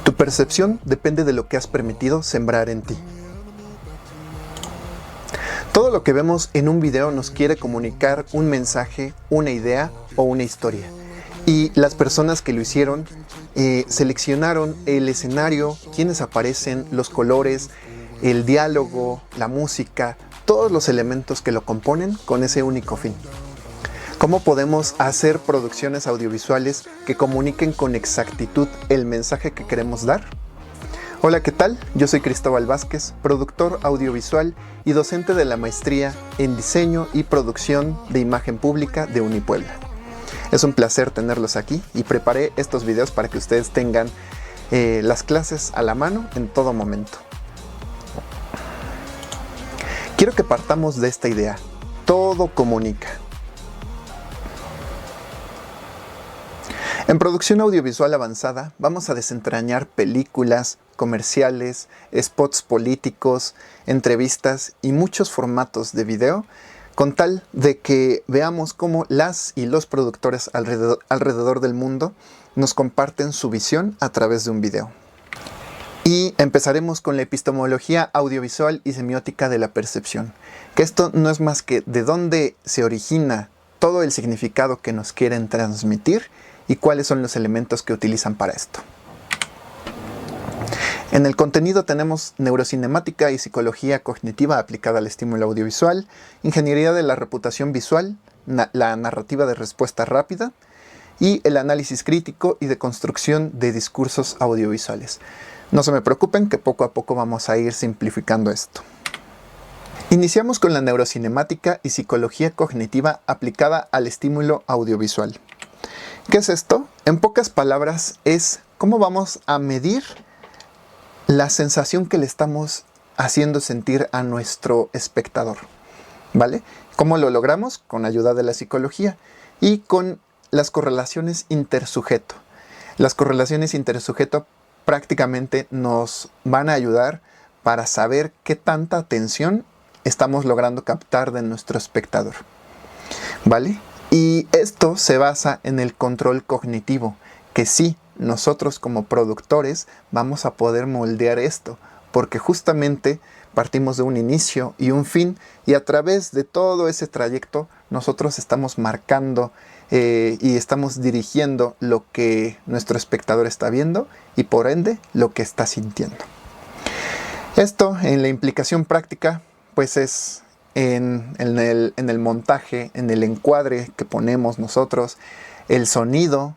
Tu percepción depende de lo que has permitido sembrar en ti. Todo lo que vemos en un video nos quiere comunicar un mensaje, una idea o una historia. Y las personas que lo hicieron seleccionaron el escenario, quienes aparecen, los colores, el diálogo, la música, todos los elementos que lo componen con ese único fin. ¿Cómo podemos hacer producciones audiovisuales que comuniquen con exactitud el mensaje que queremos dar? Hola, ¿qué tal? Yo soy Cristóbal Vázquez, productor audiovisual y docente de la maestría en diseño y producción de imagen pública de Unipuebla. Es un placer tenerlos aquí y preparé estos videos para que ustedes tengan las clases a la mano en todo momento. Quiero que partamos de esta idea: todo comunica. En producción audiovisual avanzada vamos a desentrañar películas, comerciales, spots políticos, entrevistas y muchos formatos de video, con tal de que veamos cómo las y los productores alrededor del mundo nos comparten su visión a través de un video. Y empezaremos con la epistemología audiovisual y semiótica de la percepción, que esto no es más que de dónde se origina todo el significado que nos quieren transmitir y cuáles son los elementos que utilizan para esto. En el contenido tenemos neurocinemática y psicología cognitiva aplicada al estímulo audiovisual, ingeniería de la reputación visual, la narrativa de respuesta rápida y el análisis crítico y de construcción de discursos audiovisuales. No se me preocupen que poco a poco vamos a ir simplificando esto. Iniciamos con la neurocinemática y psicología cognitiva aplicada al estímulo audiovisual. ¿Qué es esto? En pocas palabras es cómo vamos a medir la sensación que le estamos haciendo sentir a nuestro espectador, ¿vale? ¿Cómo lo logramos? Con ayuda de la psicología y con las correlaciones intersujeto. Las correlaciones intersujeto prácticamente nos van a ayudar para saber qué tanta atención estamos logrando captar de nuestro espectador, ¿vale? Y esto se basa en el control cognitivo, que sí, nosotros como productores vamos a poder moldear esto, porque justamente partimos de un inicio y un fin, y a través de todo ese trayecto nosotros estamos marcando y estamos dirigiendo lo que nuestro espectador está viendo y por ende lo que está sintiendo. Esto en la implicación práctica pues es en el montaje, en el encuadre que ponemos nosotros, el sonido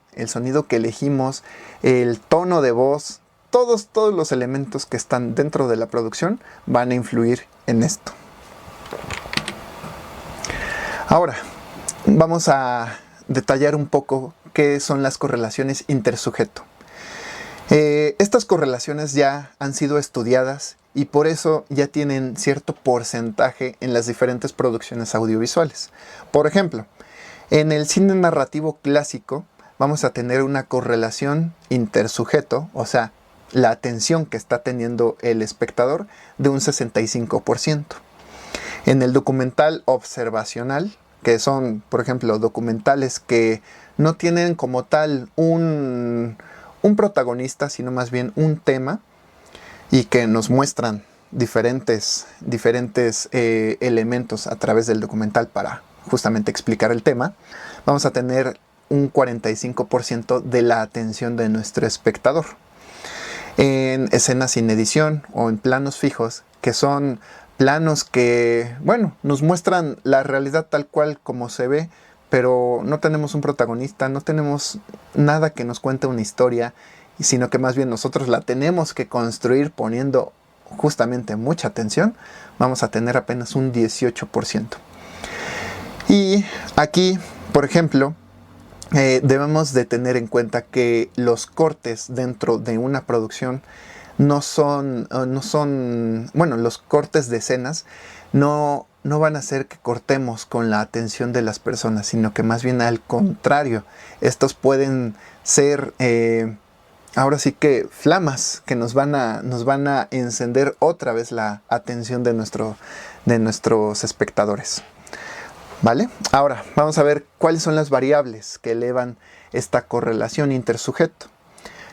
que elegimos, el tono de voz, todos los elementos que están dentro de la producción van a influir en esto. Ahora, vamos a detallar un poco qué son las correlaciones intersujeto. Estas correlaciones ya han sido estudiadas y por eso ya tienen cierto porcentaje en las diferentes producciones audiovisuales. Por ejemplo, en el cine narrativo clásico vamos a tener una correlación intersujeto, o sea, la atención que está teniendo el espectador de un 65%. En el documental observacional, que son, por ejemplo, documentales que no tienen como tal un protagonista, sino más bien un tema, y que nos muestran diferentes elementos a través del documental para justamente explicar el tema, vamos a tener un 45% de la atención de nuestro espectador. En escenas sin edición o en planos fijos, que son planos que, bueno, nos muestran la realidad tal cual como se ve, pero no tenemos un protagonista, no tenemos nada que nos cuente una historia, sino que más bien nosotros la tenemos que construir poniendo justamente mucha atención, vamos a tener apenas un 18%. Y aquí, por ejemplo, debemos de tener en cuenta que los cortes dentro de una producción no son, bueno, los cortes de escenas no van a hacer que cortemos con la atención de las personas, sino que más bien al contrario, estos pueden ser ahora sí que flamas que nos van a encender otra vez la atención de nuestros espectadores. ¿Vale? Ahora, vamos a ver cuáles son las variables que elevan esta correlación intersujeto.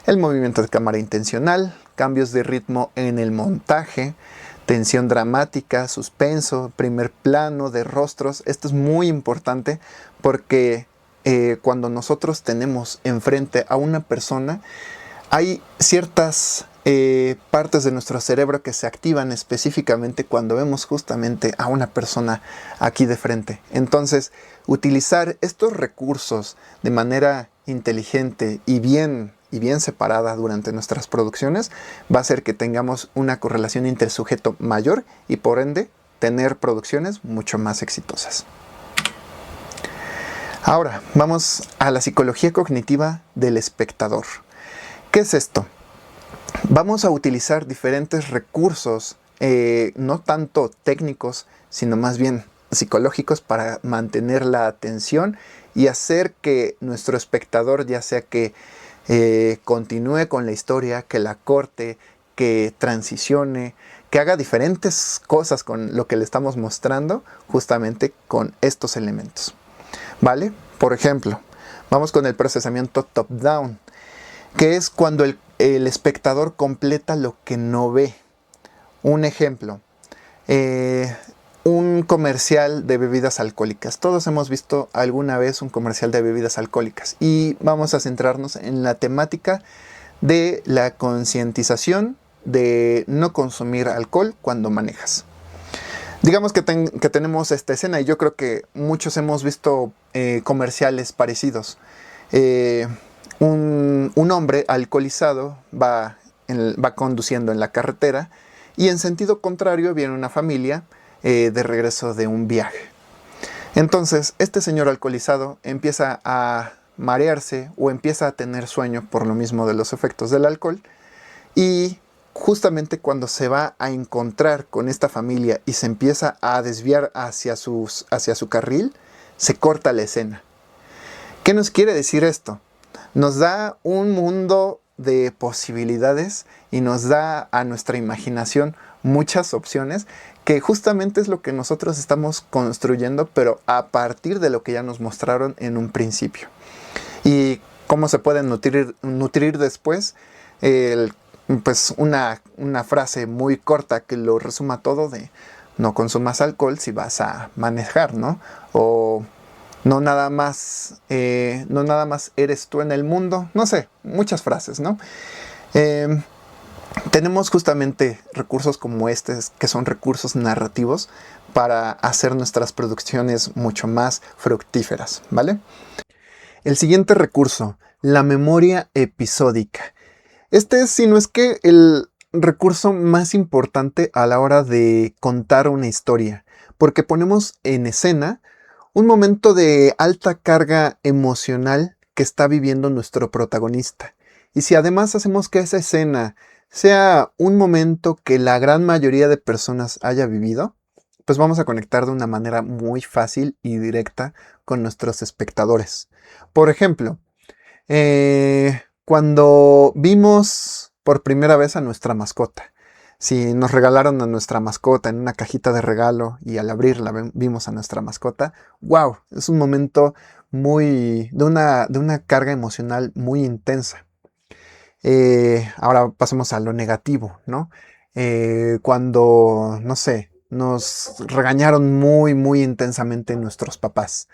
El movimiento de cámara intencional, cambios de ritmo en el montaje, tensión dramática, suspenso, primer plano de rostros. Esto es muy importante porque cuando nosotros tenemos enfrente a una persona, hay ciertas partes de nuestro cerebro que se activan específicamente cuando vemos justamente a una persona aquí de frente. Entonces, utilizar estos recursos de manera inteligente y bien separada durante nuestras producciones va a hacer que tengamos una correlación intersujeto mayor y por ende tener producciones mucho más exitosas. Ahora, vamos a la psicología cognitiva del espectador. ¿Qué es esto? Vamos a utilizar diferentes recursos, no tanto técnicos, sino más bien psicológicos para mantener la atención y hacer que nuestro espectador, ya sea que continúe con la historia, que la corte, que transicione, que haga diferentes cosas con lo que le estamos mostrando, justamente con estos elementos. ¿Vale? Por ejemplo, vamos con el procesamiento top-down, que es cuando el espectador completa lo que no ve. Un ejemplo, un comercial de bebidas alcohólicas. Todos hemos visto alguna vez un comercial de bebidas alcohólicas y vamos a centrarnos en la temática de la concientización de no consumir alcohol cuando manejas. Digamos que tenemos esta escena y yo creo que muchos hemos visto comerciales parecidos. Un hombre alcoholizado va conduciendo en la carretera y en sentido contrario viene una familia de regreso de un viaje. Entonces, este señor alcoholizado empieza a marearse o empieza a tener sueño por lo mismo de los efectos del alcohol y justamente cuando se va a encontrar con esta familia y se empieza a desviar hacia su carril, se corta la escena. ¿Qué nos quiere decir esto? Nos da un mundo de posibilidades y nos da a nuestra imaginación muchas opciones que justamente es lo que nosotros estamos construyendo, pero a partir de lo que ya nos mostraron en un principio. Y cómo se pueden nutrir después, pues una frase muy corta que lo resuma todo de no consumas alcohol si vas a manejar, ¿no? O no nada más eres tú en el mundo, no sé, muchas frases, ¿no? Tenemos justamente recursos como estos, que son recursos narrativos, para hacer nuestras producciones mucho más fructíferas, ¿vale? El siguiente recurso, la memoria episódica. Este es, si no es que el recurso más importante a la hora de contar una historia, porque ponemos en escena un momento de alta carga emocional que está viviendo nuestro protagonista. Y si además hacemos que esa escena sea un momento que la gran mayoría de personas haya vivido, pues vamos a conectar de una manera muy fácil y directa con nuestros espectadores. Por ejemplo, cuando vimos por primera vez a nuestra mascota. Si nos regalaron a nuestra mascota en una cajita de regalo y al abrirla vimos a nuestra mascota, ¡wow! Es un momento de una carga emocional muy intensa. Ahora pasemos a lo negativo, ¿no? Cuando, no sé, nos regañaron muy intensamente nuestros papás.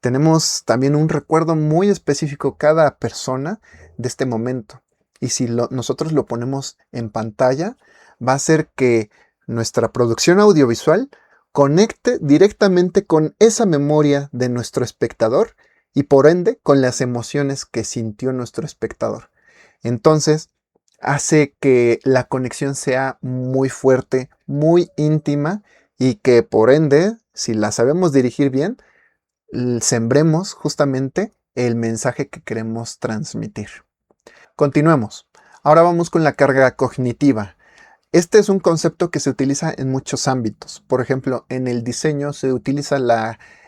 Tenemos también un recuerdo muy específico cada persona de este momento. Y si nosotros lo ponemos en pantalla, va a hacer que nuestra producción audiovisual conecte directamente con esa memoria de nuestro espectador y por ende con las emociones que sintió nuestro espectador. Entonces, hace que la conexión sea muy fuerte, muy íntima y que por ende, si la sabemos dirigir bien, sembremos justamente el mensaje que queremos transmitir. Continuemos. Ahora vamos con la carga cognitiva. Este es un concepto que se utiliza en muchos ámbitos. Por ejemplo, en el diseño se utiliza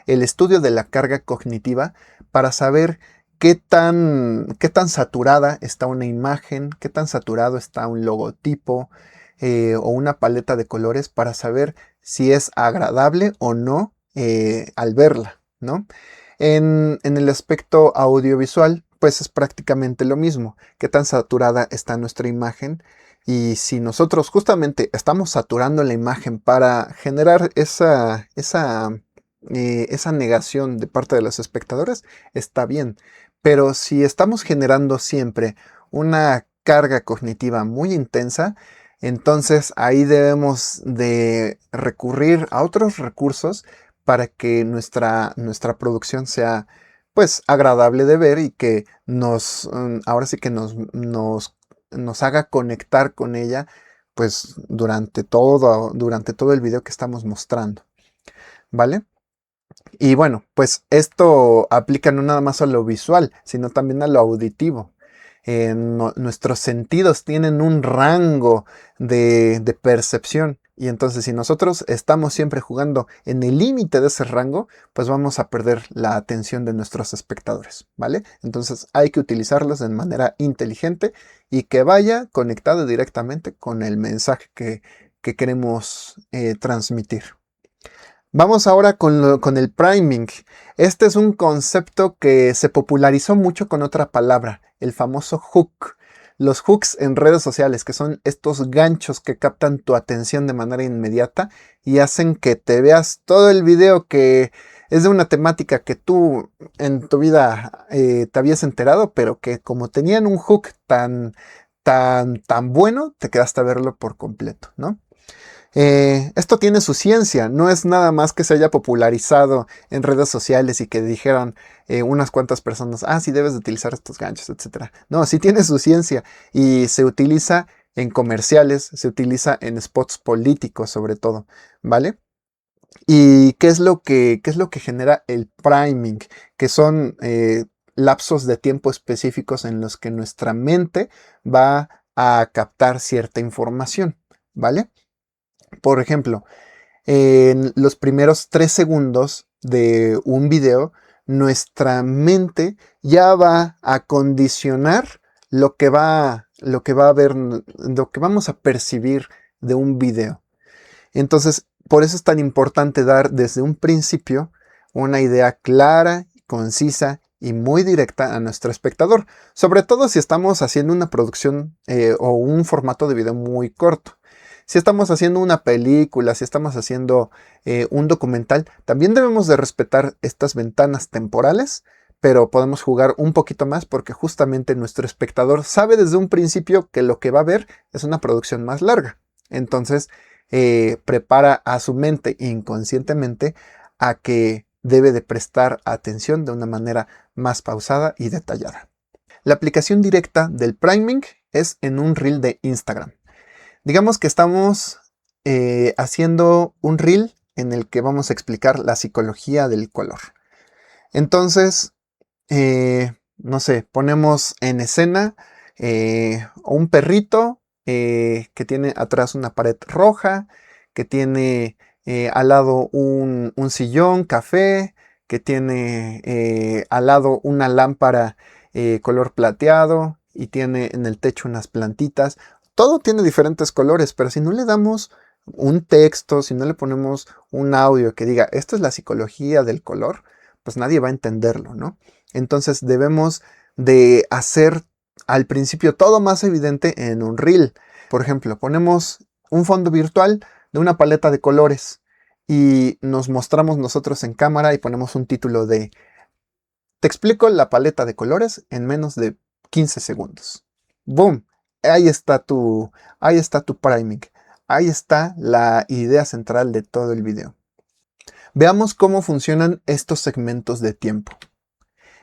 el estudio de la carga cognitiva para saber qué tan saturada está una imagen, qué tan saturado está un logotipo o una paleta de colores para saber si es agradable o no al verla. ¿no? En el aspecto audiovisual, pues es prácticamente lo mismo. Qué tan saturada está nuestra imagen. Y si nosotros justamente estamos saturando la imagen para generar esa negación de parte de los espectadores, está bien. Pero si estamos generando siempre una carga cognitiva muy intensa, entonces ahí debemos de recurrir a otros recursos para que nuestra producción sea pues agradable de ver y que ahora sí que nos haga conectar con ella pues durante todo el video que estamos mostrando, ¿vale? Y bueno, pues esto aplica no nada más a lo visual, sino también a lo auditivo. Nuestros sentidos tienen un rango de percepción. Y entonces si nosotros estamos siempre jugando en el límite de ese rango, pues vamos a perder la atención de nuestros espectadores, ¿vale? Entonces hay que utilizarlos de manera inteligente y que vaya conectado directamente con el mensaje que queremos transmitir. Vamos ahora con el priming. Este es un concepto que se popularizó mucho con otra palabra, el famoso hook. Los hooks en redes sociales, que son estos ganchos que captan tu atención de manera inmediata y hacen que te veas todo el video que es de una temática que tú en tu vida te habías enterado, pero que como tenían un hook tan bueno, te quedaste a verlo por completo, ¿no? Esto tiene su ciencia, no es nada más que se haya popularizado en redes sociales y que dijeron unas cuantas personas, sí debes de utilizar estos ganchos, etc. No, sí tiene su ciencia y se utiliza en comerciales, se utiliza en spots políticos sobre todo, ¿vale? ¿Y qué es lo que genera el priming? Que son lapsos de tiempo específicos en los que nuestra mente va a captar cierta información, ¿vale? Por ejemplo, en los primeros 3 segundos de un video, nuestra mente ya va a condicionar lo que va a ver, lo que vamos a percibir de un video. Entonces, por eso es tan importante dar desde un principio una idea clara, concisa y muy directa a nuestro espectador, sobre todo si estamos haciendo una producción o un formato de video muy corto. Si estamos haciendo una película, si estamos haciendo un documental, también debemos de respetar estas ventanas temporales, pero podemos jugar un poquito más porque justamente nuestro espectador sabe desde un principio que lo que va a ver es una producción más larga. Entonces, prepara a su mente inconscientemente a que debe de prestar atención de una manera más pausada y detallada. La aplicación directa del priming es en un reel de Instagram. Digamos que estamos haciendo un reel en el que vamos a explicar la psicología del color. Entonces, no sé, ponemos en escena un perrito que tiene atrás una pared roja, que tiene al lado un sillón café, que tiene al lado una lámpara color plateado y tiene en el techo unas plantitas. Todo tiene diferentes colores, pero si no le damos un texto, si no le ponemos un audio que diga, esto es la psicología del color, pues nadie va a entenderlo, ¿no? Entonces debemos de hacer al principio todo más evidente en un reel. Por ejemplo, ponemos un fondo virtual de una paleta de colores y nos mostramos nosotros en cámara y ponemos un título de te explico la paleta de colores en menos de 15 segundos. ¡Boom! Ahí está tu priming. Ahí está la idea central de todo el video. Veamos cómo funcionan estos segmentos de tiempo.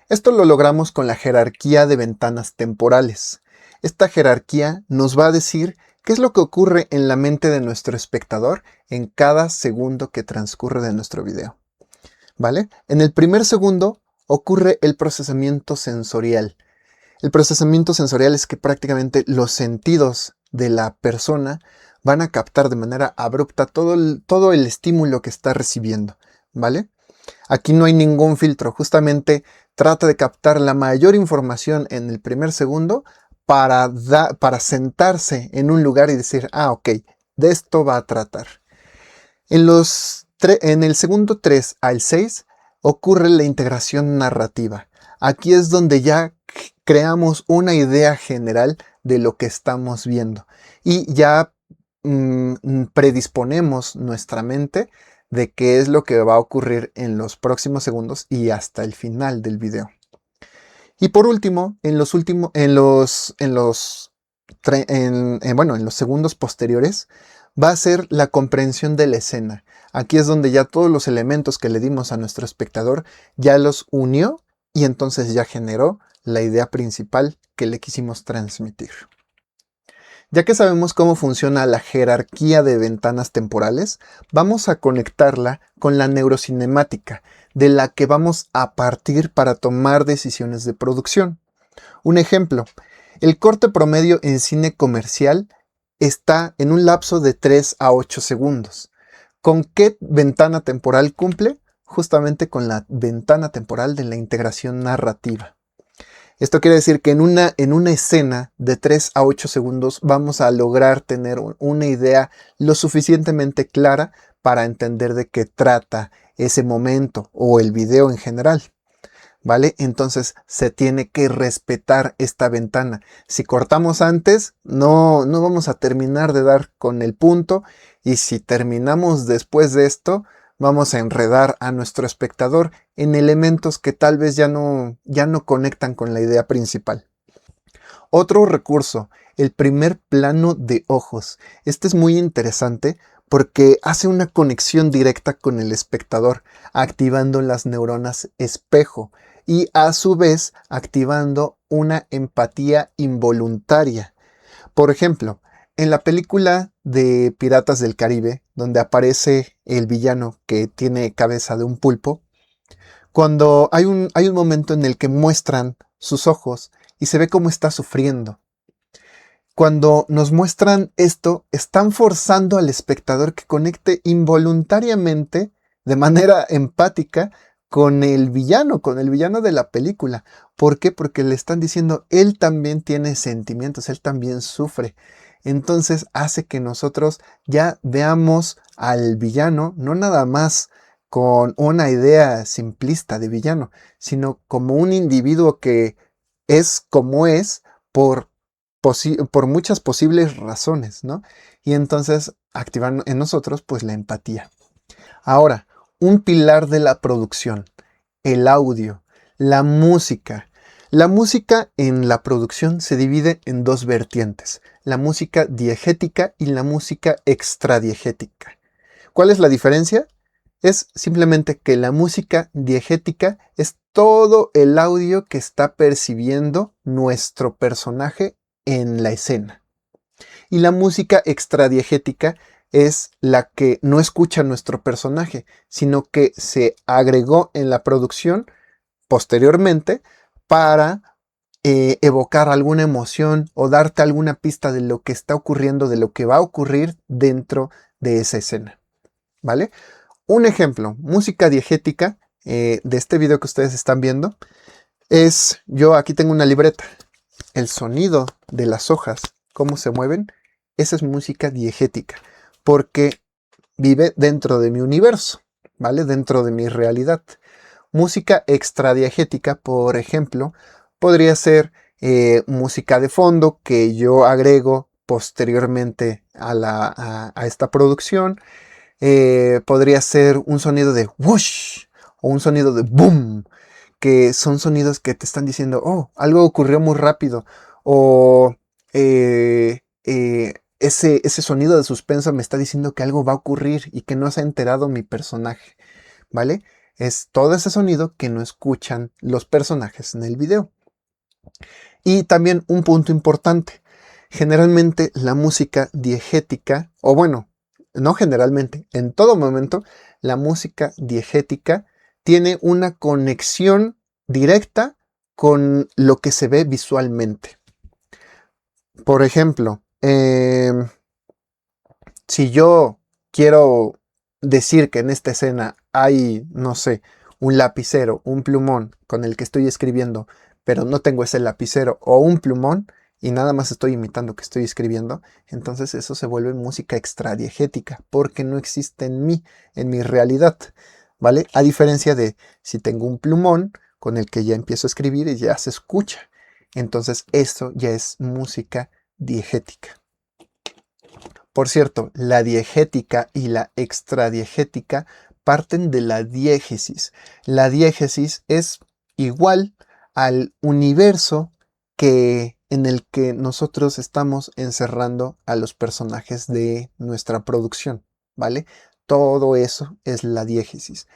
Esto lo logramos con la jerarquía de ventanas temporales. Esta jerarquía nos va a decir qué es lo que ocurre en la mente de nuestro espectador en cada segundo que transcurre de nuestro video. ¿Vale? En el primer segundo ocurre el procesamiento sensorial. El procesamiento sensorial es que prácticamente los sentidos de la persona van a captar de manera abrupta todo el estímulo que está recibiendo, ¿vale? Aquí no hay ningún filtro, justamente trata de captar la mayor información en el primer segundo para sentarse en un lugar y decir, ok, de esto va a tratar. En el segundo 3 al 6 ocurre la integración narrativa. Aquí es donde ya creamos una idea general de lo que estamos viendo y ya predisponemos nuestra mente de qué es lo que va a ocurrir en los próximos segundos y hasta el final del video. Y por último, en los segundos posteriores, va a ser la comprensión de la escena. Aquí es donde ya todos los elementos que le dimos a nuestro espectador ya los unió y entonces ya generó la idea principal que le quisimos transmitir. Ya que sabemos cómo funciona la jerarquía de ventanas temporales, vamos a conectarla con la neurocinemática, de la que vamos a partir para tomar decisiones de producción. Un ejemplo, el corte promedio en cine comercial está en un lapso de 3 a 8 segundos. ¿Con qué ventana temporal cumple? Justamente con la ventana temporal de la integración narrativa. Esto quiere decir que en una escena de 3 a 8 segundos vamos a lograr tener una idea lo suficientemente clara para entender de qué trata ese momento o el video en general. ¿Vale? Entonces se tiene que respetar esta ventana. Si cortamos antes, no vamos a terminar de dar con el punto, y si terminamos después de esto, vamos a enredar a nuestro espectador en elementos que tal vez ya no conectan con la idea principal. Otro recurso, el primer plano de ojos. Este es muy interesante porque hace una conexión directa con el espectador, activando las neuronas espejo y a su vez activando una empatía involuntaria. Por ejemplo, en la película de Piratas del Caribe, donde aparece el villano que tiene cabeza de un pulpo, cuando hay un momento en el que muestran sus ojos y se ve cómo está sufriendo. Cuando nos muestran esto, están forzando al espectador que conecte involuntariamente, de manera empática, con el villano de la película. ¿Por qué? Porque le están diciendo, él también tiene sentimientos, él también sufre. Entonces hace que nosotros ya veamos al villano, no nada más con una idea simplista de villano, sino como un individuo que es como es por muchas posibles razones, ¿no? Y entonces activan en nosotros pues la empatía. Ahora, un pilar de la producción, el audio, la música. La música en la producción se divide en dos vertientes, la música diegética y la música extradiegética. ¿Cuál es la diferencia? Es simplemente que la música diegética es todo el audio que está percibiendo nuestro personaje en la escena. Y la música extradiegética es la que no escucha nuestro personaje, sino que se agregó en la producción posteriormente para evocar alguna emoción o darte alguna pista de lo que está ocurriendo, de lo que va a ocurrir dentro de esa escena. ¿Vale? Un ejemplo, música diegética de este video que ustedes están viendo es, yo aquí tengo una libreta. El sonido de las hojas, cómo se mueven, esa es música diegética, porque vive dentro de mi universo, ¿vale? Dentro de mi realidad. Música extradiegética, por ejemplo, podría ser música de fondo que yo agrego posteriormente a esta producción. Podría ser un sonido de whoosh o un sonido de boom, que son sonidos que te están diciendo, oh, algo ocurrió muy rápido, o ese sonido de suspenso me está diciendo que algo va a ocurrir y que no se ha enterado mi personaje, ¿vale? Es todo ese sonido que no escuchan los personajes en el video. Y también un punto importante, generalmente la música diegética, o bueno, no generalmente, en todo momento, la música diegética tiene una conexión directa con lo que se ve visualmente. Por ejemplo, si yo quiero decir que en esta escena hay, no sé, un lapicero, un plumón con el que estoy escribiendo, pero no tengo ese lapicero o un plumón y nada más estoy imitando que estoy escribiendo, entonces eso se vuelve música extradiegética porque no existe en mí, en mi realidad. ¿vale? A diferencia de si tengo un plumón con el que ya empiezo a escribir y ya se escucha. Entonces esto ya es música diegética. Por cierto, la diegética y la extradiegética parten de la diégesis. La diégesis es igual al universo en el que nosotros estamos encerrando a los personajes de nuestra producción, ¿vale? Todo eso es la diégesis.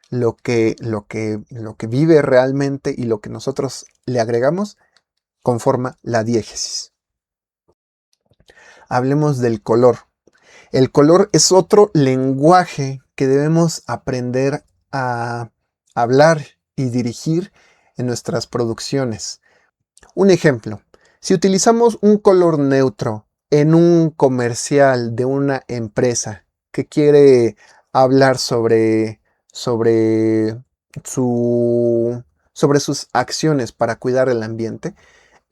Lo que vive realmente y lo que nosotros le agregamos conforma la diégesis. Hablemos del color. El color es otro lenguaje que debemos aprender a hablar y dirigir en nuestras producciones. Un ejemplo, si utilizamos un color neutro en un comercial de una empresa que quiere hablar sobre sus acciones para cuidar el ambiente,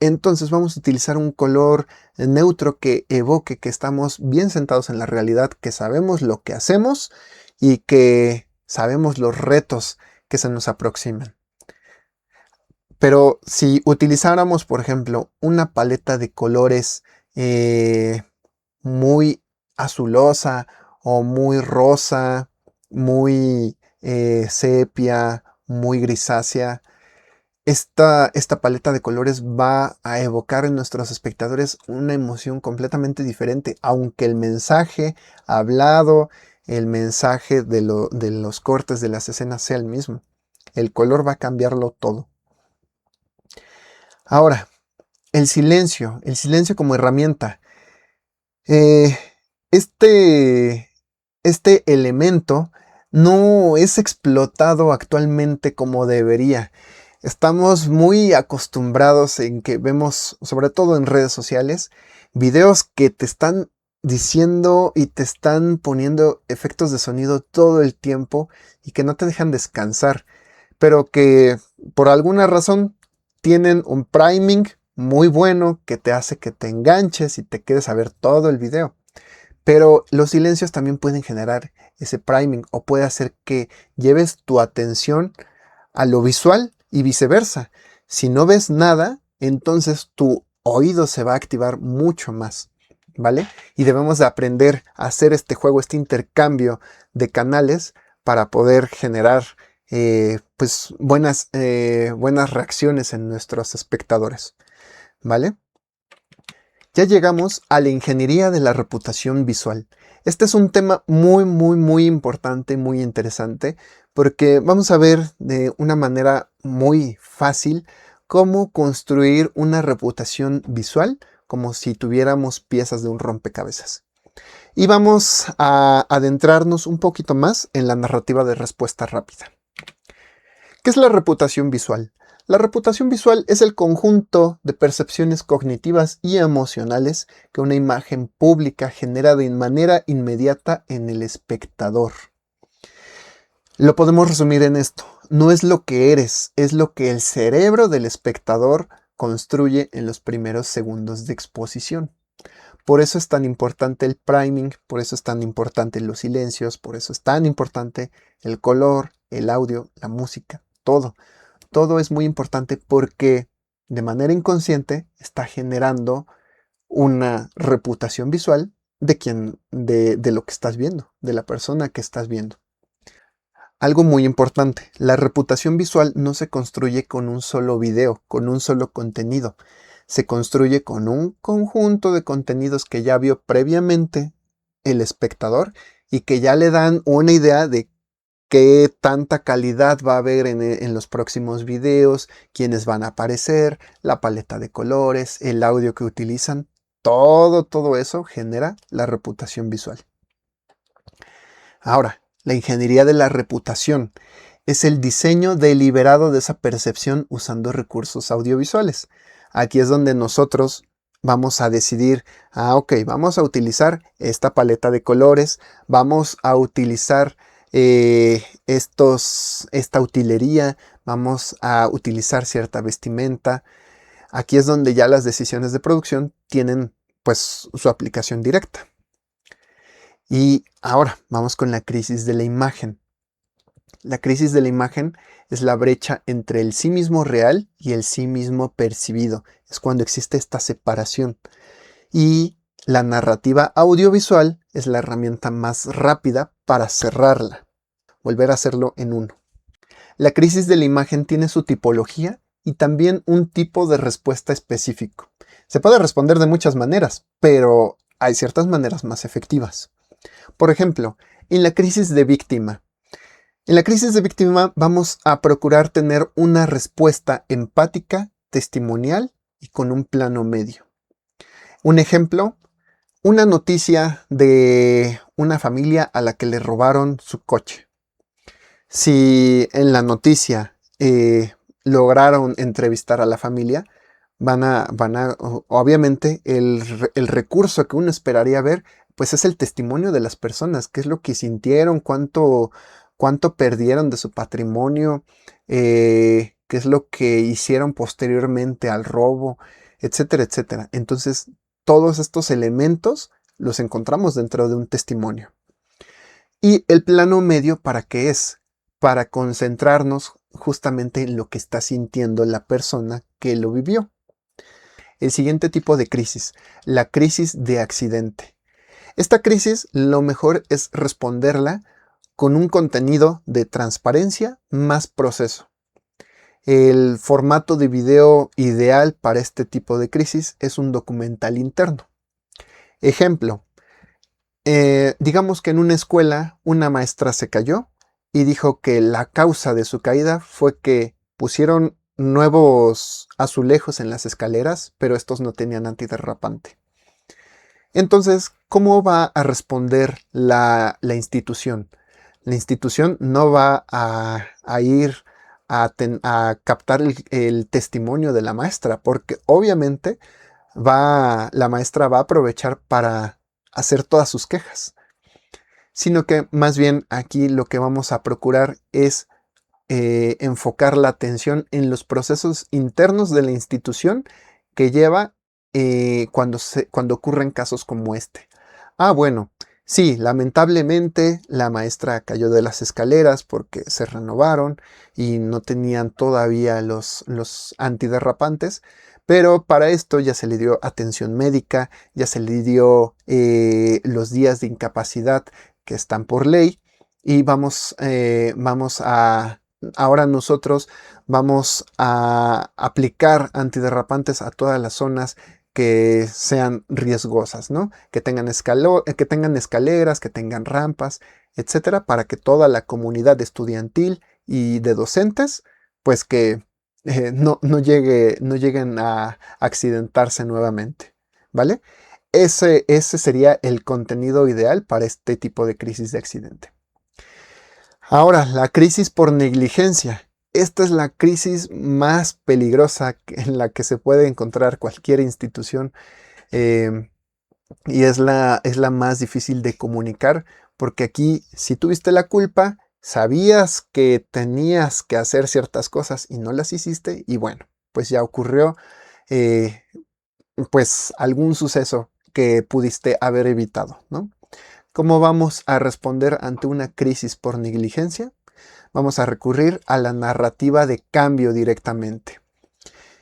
entonces vamos a utilizar un color neutro que evoque que estamos bien sentados en la realidad, que sabemos lo que hacemos y que sabemos los retos que se nos aproximan. Pero si utilizáramos, por ejemplo, una paleta de colores muy azulosa o muy rosa, muy sepia, muy grisácea, esta paleta de colores va a evocar en nuestros espectadores una emoción completamente diferente, aunque el mensaje hablado, el mensaje de los cortes de las escenas sea el mismo. El color va a cambiarlo todo. Ahora, el silencio como herramienta. Eh, este elemento no es explotado actualmente como debería. Estamos muy acostumbrados en que vemos, sobre todo en redes sociales, videos que te están diciendo y te están poniendo efectos de sonido todo el tiempo y que no te dejan descansar, pero que por alguna razón tienen un priming muy bueno que te hace que te enganches y te quedes a ver todo el video. Pero los silencios también pueden generar ese priming o puede hacer que lleves tu atención a lo visual y viceversa. Si no ves nada, entonces tu oído se va a activar mucho más, ¿vale? Y debemos de aprender a hacer este juego, este intercambio de canales para poder generar pues buenas reacciones en nuestros espectadores, ¿vale? Ya llegamos a la ingeniería de la reputación visual. Este es un tema muy importante, muy interesante, porque vamos a ver de una manera muy fácil cómo construir una reputación visual como si tuviéramos piezas de un rompecabezas. Y vamos a adentrarnos un poquito más en la narrativa de respuesta rápida. ¿Qué es la reputación visual? La reputación visual es el conjunto de percepciones cognitivas y emocionales que una imagen pública genera de manera inmediata en el espectador. Lo podemos resumir en esto. No es lo que eres, es lo que el cerebro del espectador construye en los primeros segundos de exposición. Por eso es tan importante el priming, por eso es tan importante los silencios, por eso es tan importante el color, el audio, la música, todo. Todo es muy importante porque de manera inconsciente está generando una reputación visual de lo que estás viendo, de la persona que estás viendo. Algo muy importante, la reputación visual no se construye con un solo video, con un solo contenido. Se construye con un conjunto de contenidos que ya vio previamente el espectador y que ya le dan una idea de qué tanta calidad va a haber en los próximos videos, quiénes van a aparecer, la paleta de colores, el audio que utilizan. Todo eso genera la reputación visual. Ahora, la ingeniería de la reputación es el diseño deliberado de esa percepción usando recursos audiovisuales. Aquí es donde nosotros vamos a decidir, ok, vamos a utilizar esta paleta de colores, vamos a utilizar esta utilería, vamos a utilizar cierta vestimenta. Aquí es donde ya las decisiones de producción tienen pues su aplicación directa. Y ahora vamos con la crisis de la imagen. La crisis de la imagen es la brecha entre el sí mismo real y el sí mismo percibido. Es cuando existe esta separación. Y la narrativa audiovisual es la herramienta más rápida para cerrarla, volver a hacerlo en uno. La crisis de la imagen tiene su tipología y también un tipo de respuesta específico. Se puede responder de muchas maneras, pero hay ciertas maneras más efectivas. Por ejemplo, en la crisis de víctima. En la crisis de víctima vamos a procurar tener una respuesta empática, testimonial y con un plano medio. Un ejemplo, una noticia de una familia a la que le robaron su coche. Si en la noticia lograron entrevistar a la familia, obviamente el recurso que uno esperaría ver, pues es el testimonio de las personas, qué es lo que sintieron, cuánto perdieron de su patrimonio, qué es lo que hicieron posteriormente al robo, etcétera, etcétera. Entonces, todos estos elementos los encontramos dentro de un testimonio. Y el plano medio, ¿para qué es? Para concentrarnos justamente en lo que está sintiendo la persona que lo vivió. El siguiente tipo de crisis, la crisis de accidente. Esta crisis lo mejor es responderla con un contenido de transparencia más proceso. El formato de video ideal para este tipo de crisis es un documental interno. Ejemplo, digamos que en una escuela una maestra se cayó y dijo que la causa de su caída fue que pusieron nuevos azulejos en las escaleras, pero estos no tenían antiderrapante. Entonces, ¿cómo va a responder la institución? La institución no va a ir a captar el testimonio de la maestra, porque obviamente la maestra va a aprovechar para hacer todas sus quejas, sino que más bien aquí lo que vamos a procurar es enfocar la atención en los procesos internos de la institución que lleva cuando ocurren casos como este. Bueno, sí, lamentablemente la maestra cayó de las escaleras porque se renovaron y no tenían todavía los antiderrapantes, pero para esto ya se le dio atención médica, ya se le dio los días de incapacidad que están por ley y ahora nosotros vamos a aplicar antiderrapantes a todas las zonas que sean riesgosas, ¿no? Que tengan escaleras, que tengan rampas, etcétera, para que toda la comunidad estudiantil y de docentes, pues que no lleguen a accidentarse nuevamente, ¿vale? Ese sería el contenido ideal para este tipo de crisis de accidente. Ahora, la crisis por negligencia. Esta es la crisis más peligrosa en la que se puede encontrar cualquier institución y es la más difícil de comunicar porque aquí, si tuviste la culpa, sabías que tenías que hacer ciertas cosas y no las hiciste y bueno, pues ya ocurrió pues algún suceso que pudiste haber evitado, ¿no? ¿Cómo vamos a responder ante una crisis por negligencia? Vamos a recurrir a la narrativa de cambio directamente.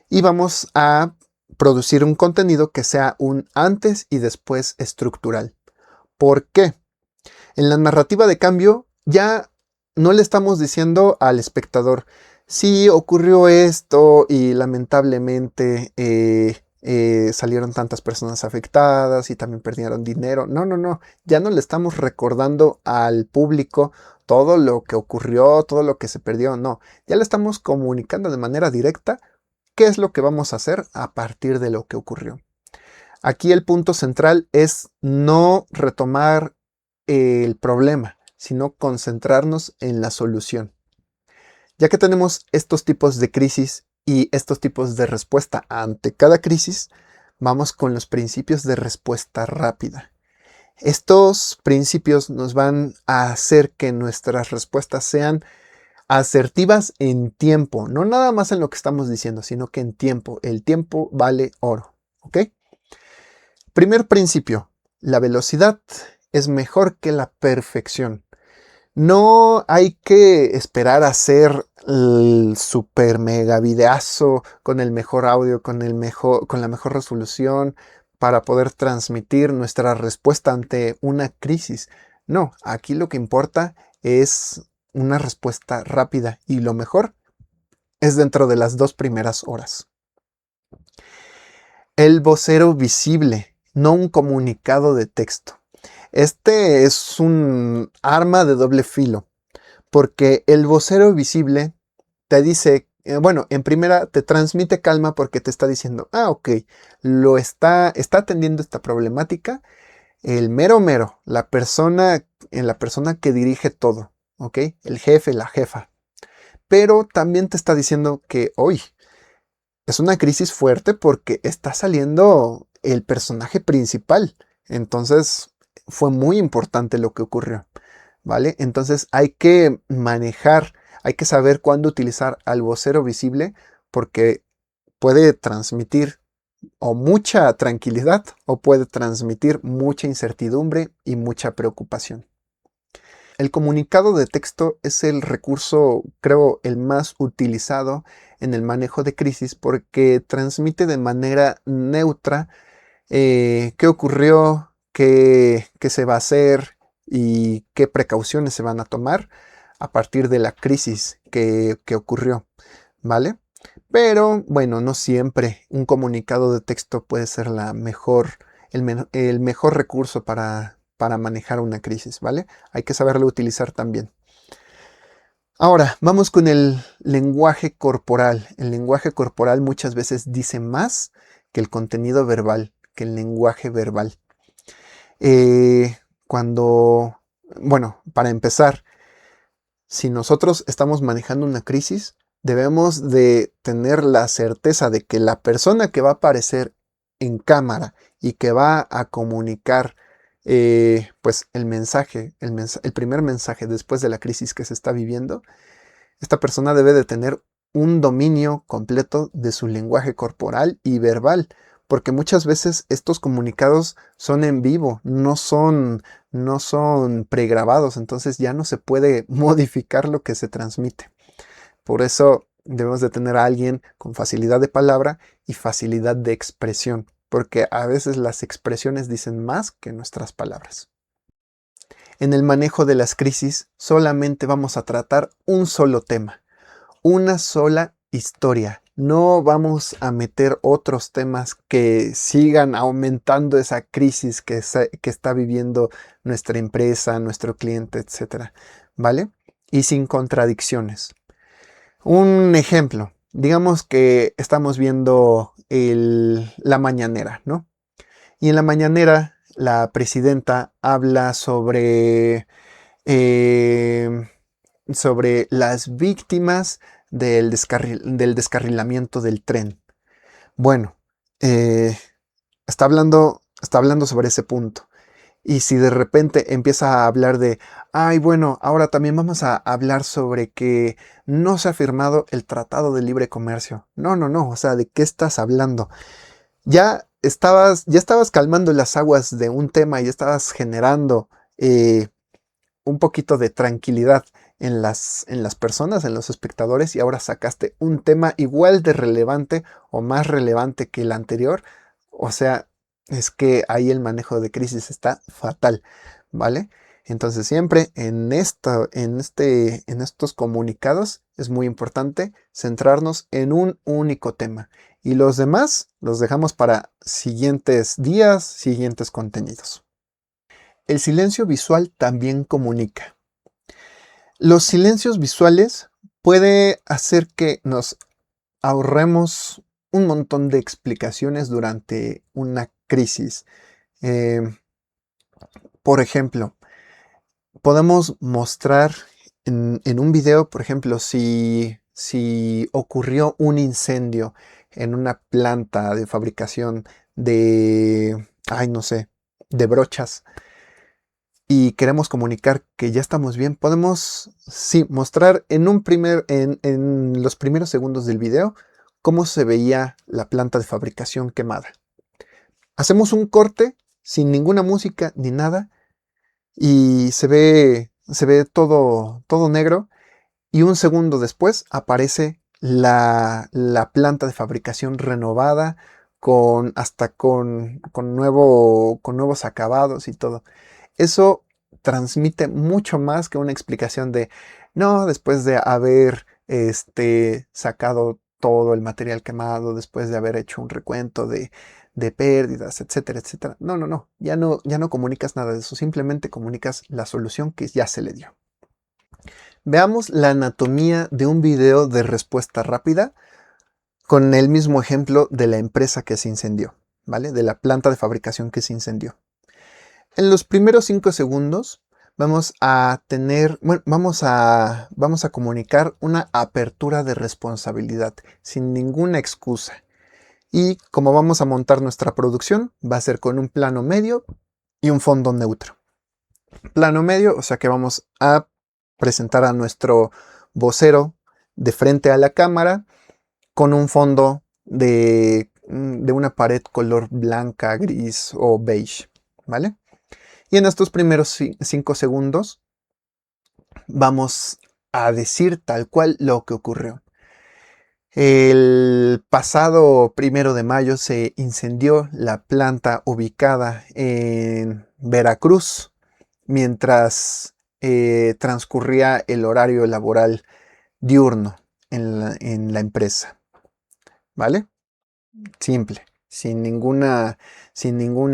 Y vamos a producir un contenido que sea un antes y después estructural. ¿Por qué? En la narrativa de cambio ya no le estamos diciendo al espectador, sí, ocurrió esto y lamentablemente salieron tantas personas afectadas y también perdieron dinero. No, ya no le estamos recordando al público todo lo que ocurrió, todo lo que se perdió, no. Ya le estamos comunicando de manera directa qué es lo que vamos a hacer a partir de lo que ocurrió. Aquí el punto central es no retomar el problema, sino concentrarnos en la solución. Ya que tenemos estos tipos de crisis y estos tipos de respuesta ante cada crisis, vamos con los principios de respuesta rápida. Estos principios nos van a hacer que nuestras respuestas sean asertivas en tiempo, no nada más en lo que estamos diciendo, sino que en tiempo. El tiempo vale oro, ¿ok? Primer principio, la velocidad es mejor que la perfección. No hay que esperar a hacer el super mega videazo con el mejor audio, con la mejor resolución para poder transmitir nuestra respuesta ante una crisis. No, aquí lo que importa es una respuesta rápida y lo mejor es dentro de las 2 primeras horas. El vocero visible, no un comunicado de texto. Este es un arma de doble filo, porque el vocero visible te dice, bueno, en primera te transmite calma porque te está diciendo, ok, está atendiendo esta problemática el mero mero, la persona que dirige todo, ¿ok? El jefe, la jefa. Pero también te está diciendo que hoy es una crisis fuerte porque está saliendo el personaje principal. Entonces fue muy importante lo que ocurrió, ¿vale? Entonces hay que manejar, hay que saber cuándo utilizar al vocero visible porque puede transmitir o mucha tranquilidad o puede transmitir mucha incertidumbre y mucha preocupación. El comunicado de texto es el recurso, creo, el más utilizado en el manejo de crisis porque transmite de manera neutra qué ocurrió, qué se va a hacer y qué precauciones se van a tomar a partir de la crisis que ocurrió, ¿vale? Pero bueno, no siempre un comunicado de texto puede ser el mejor recurso para manejar una crisis, ¿vale? Hay que saberlo utilizar también. Ahora, vamos con el lenguaje corporal. El lenguaje corporal muchas veces dice más que el contenido verbal, que el lenguaje verbal. Bueno, para empezar, si nosotros estamos manejando una crisis, debemos de tener la certeza de que la persona que va a aparecer en cámara y que va a comunicar pues el mensaje, el primer mensaje después de la crisis que se está viviendo, esta persona debe de tener un dominio completo de su lenguaje corporal y verbal, porque muchas veces estos comunicados son en vivo, no son pregrabados, entonces ya no se puede modificar lo que se transmite. Por eso debemos de tener a alguien con facilidad de palabra y facilidad de expresión, porque a veces las expresiones dicen más que nuestras palabras. En el manejo de las crisis solamente vamos a tratar un solo tema, una sola historia. No vamos a meter otros temas que sigan aumentando esa crisis que está viviendo nuestra empresa, nuestro cliente, etc. ¿Vale? Y sin contradicciones. Un ejemplo, digamos que estamos viendo la mañanera, ¿no? Y en la mañanera la presidenta habla sobre las víctimas del descarrilamiento del tren. Bueno, está hablando sobre ese punto. Y si de repente empieza a hablar bueno, ahora también vamos a hablar sobre que no se ha firmado el Tratado de Libre Comercio. No, o sea, ¿de qué estás hablando? Ya estabas calmando las aguas de un tema y ya estabas generando un poquito de tranquilidad en las personas, en los espectadores, y ahora sacaste un tema igual de relevante o más relevante que el anterior. O sea, es que ahí el manejo de crisis está fatal, ¿vale? Entonces siempre en estos comunicados es muy importante centrarnos en un único tema y los demás los dejamos para siguientes días, siguientes contenidos. El silencio visual también comunica. Los silencios visuales puede hacer que nos ahorremos un montón de explicaciones durante una crisis. Eh, por ejemplo, podemos mostrar en un video, por ejemplo, si ocurrió un incendio en una planta de fabricación no sé, de brochas y queremos comunicar que ya estamos bien, podemos sí mostrar en los primeros segundos del video cómo se veía la planta de fabricación quemada. Hacemos un corte sin ninguna música ni nada y se ve todo negro, y un segundo después aparece la planta de fabricación renovada con nuevos acabados y todo. Eso transmite mucho más que una explicación de, no, después de haber sacado todo el material quemado, después de haber hecho un recuento de pérdidas, etcétera, etcétera. No, no, no, ya no comunicas nada de eso, simplemente comunicas la solución que ya se le dio. Veamos la anatomía de un video de respuesta rápida con el mismo ejemplo de la empresa que se incendió, ¿vale? De la planta de fabricación que se incendió. En los primeros 5 segundos vamos a comunicar una apertura de responsabilidad sin ninguna excusa. Y como vamos a montar nuestra producción, va a ser con un plano medio y un fondo neutro. Plano medio, o sea que vamos a presentar a nuestro vocero de frente a la cámara con un fondo de una pared color blanca, gris o beige, ¿vale? Y en estos primeros 5 segundos vamos a decir tal cual lo que ocurrió. El pasado 1 de mayo se incendió la planta ubicada en Veracruz mientras transcurría el horario laboral diurno en la empresa. ¿Vale? Simple, sin ninguna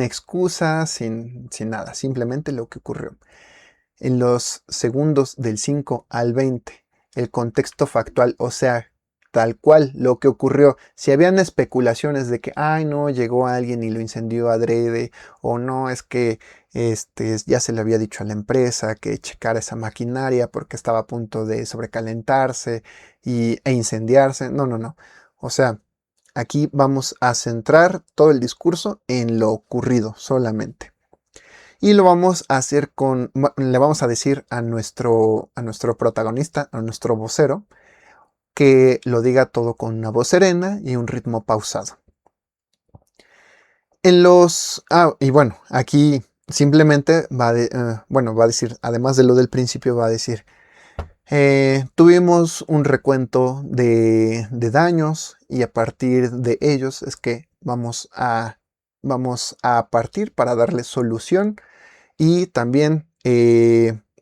excusa, sin nada, simplemente lo que ocurrió. En los segundos del 5 al 20, el contexto factual, o sea, tal cual lo que ocurrió. Si habían especulaciones de que, ay, no, llegó alguien y lo incendió adrede, o no, es que ya se le había dicho a la empresa que checara esa maquinaria porque estaba a punto de sobrecalentarse e incendiarse. No, no, no. O sea, aquí vamos a centrar todo el discurso en lo ocurrido solamente. Y lo vamos a hacer le vamos a decir a nuestro protagonista, a nuestro vocero, que lo diga todo con una voz serena y un ritmo pausado. Y bueno, aquí simplemente va a decir, además de lo del principio, va a decir, tuvimos un recuento de daños y a partir de ellos es que vamos a partir para darle solución y también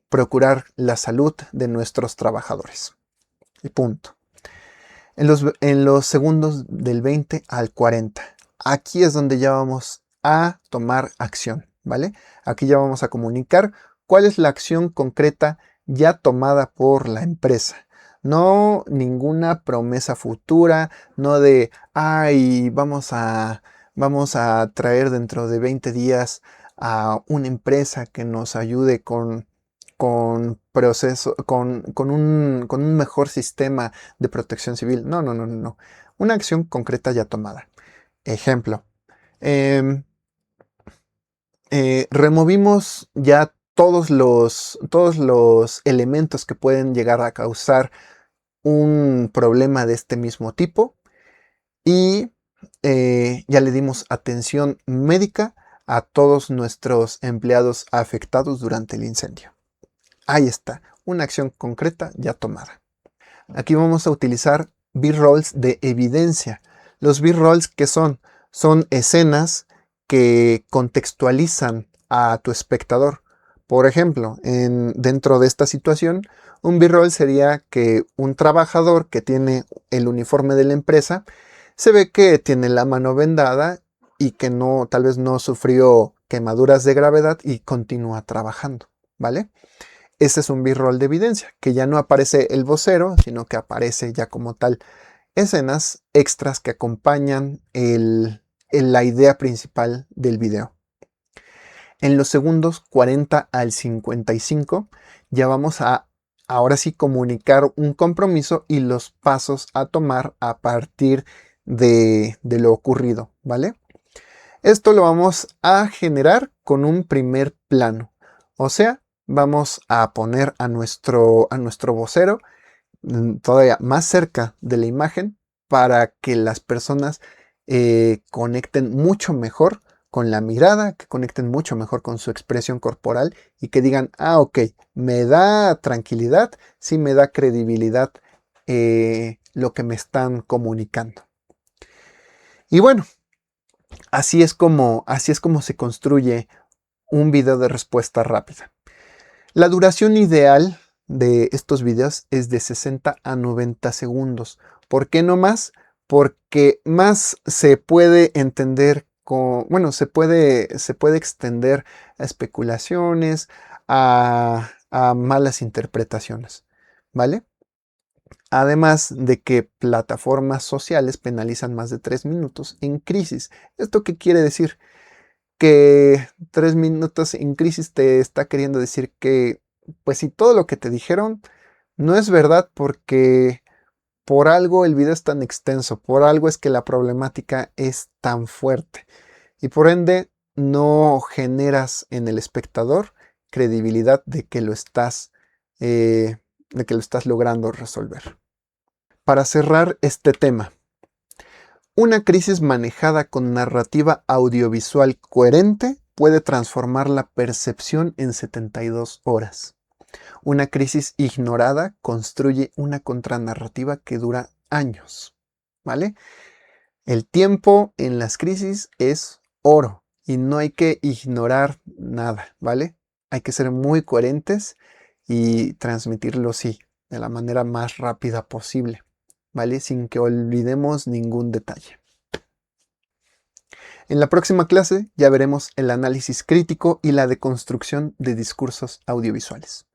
procurar la salud de nuestros trabajadores. Y punto. En los segundos del 20 al 40. Aquí es donde ya vamos a tomar acción, ¿vale? Aquí ya vamos a comunicar cuál es la acción concreta ya tomada por la empresa. No ninguna promesa futura, no de, ay, vamos a traer dentro de 20 días a una empresa que nos ayude con un mejor sistema de protección civil. No, no, no, no, no. Una acción concreta ya tomada. Ejemplo. Removimos ya todos los elementos que pueden llegar a causar un problema de este mismo tipo y ya le dimos atención médica a todos nuestros empleados afectados durante el incendio. Ahí está, una acción concreta ya tomada. Aquí vamos a utilizar B-rolls de evidencia. Los B-rolls, ¿qué son? Son escenas que contextualizan a tu espectador. Por ejemplo, dentro de esta situación, un B-roll sería que un trabajador que tiene el uniforme de la empresa se ve que tiene la mano vendada y que tal vez no sufrió quemaduras de gravedad y continúa trabajando, ¿vale? Este es un B-roll de evidencia, que ya no aparece el vocero, sino que aparece ya como tal escenas extras que acompañan la idea principal del video. En los segundos 40 al 55 ya vamos a ahora sí comunicar un compromiso y los pasos a tomar a partir de lo ocurrido, ¿vale? Esto lo vamos a generar con un primer plano, o sea, vamos a poner a nuestro vocero todavía más cerca de la imagen para que las personas conecten mucho mejor con la mirada, que conecten mucho mejor con su expresión corporal y que digan, ah, ok, me da tranquilidad, sí me da credibilidad lo que me están comunicando. Y bueno, así es como se construye un video de respuesta rápida. La duración ideal de estos videos es de 60 a 90 segundos. ¿Por qué no más? Porque más se puede entender bueno, se puede extender a especulaciones, a malas interpretaciones, ¿vale? Además de que plataformas sociales penalizan más de 3 minutos en crisis. ¿Esto qué quiere decir? Que 3 minutos en crisis te está queriendo decir que, pues si todo lo que te dijeron no es verdad, porque por algo el video es tan extenso, por algo es que la problemática es tan fuerte y por ende no generas en el espectador credibilidad de que lo estás logrando resolver. Para cerrar este tema, una crisis manejada con narrativa audiovisual coherente puede transformar la percepción en 72 horas. Una crisis ignorada construye una contranarrativa que dura años, ¿vale? El tiempo en las crisis es oro y no hay que ignorar nada, ¿vale? Hay que ser muy coherentes y transmitirlo, sí, de la manera más rápida posible, ¿vale? Sin que olvidemos ningún detalle. En la próxima clase ya veremos el análisis crítico y la deconstrucción de discursos audiovisuales.